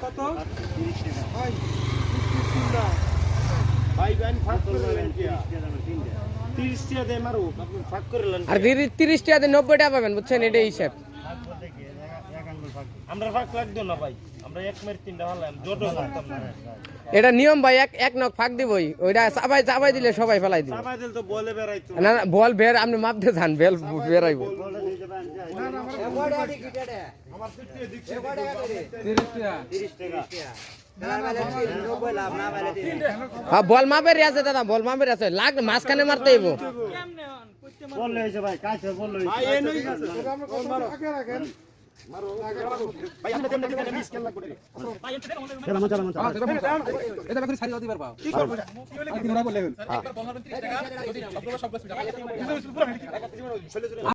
কত ভাই ভাগ করলেন কি 30 টাকা দিয়ে মারো আপনি ভাগ করলেন আর 30 টাকা দিয়ে 90 টাকা পাবেন বুঝছেন এটা হিসাব আমরা ভাগ লাগতো না ভাই আমরা এক মের তিনটা হলাম জোটো করতাম না এটা নিয়ম ভাই এক নক ফাঁক দিবই ওইটা চাবাই দিলে সবাই ফেলাই দিবে চাবাই দিলে তো বলে বেরাইতো না না বল বের আপনি মাপ দিয়ে যান বেল বেরাইব আমার 30 টাকা হ্যাঁ বল মাপের আছে দাদা বল মাপের আছে লাগ মাঝখানে মারতে হইব বললে হইছে ভাই কাছে বললে হইছে ভাই এই নই ওটা আমরা কত আগে রাখেন মারো ভাই আমরা দেন দেন মিস কেলা করে ভাই এতে দেন চলা মন এটা বাকি সারি দিবার পাও কি করব কি বলে একবার বল মারবেন 30 টাকা একবার বল মারবেন 30 টাকা যদি আপনারা সব পুরো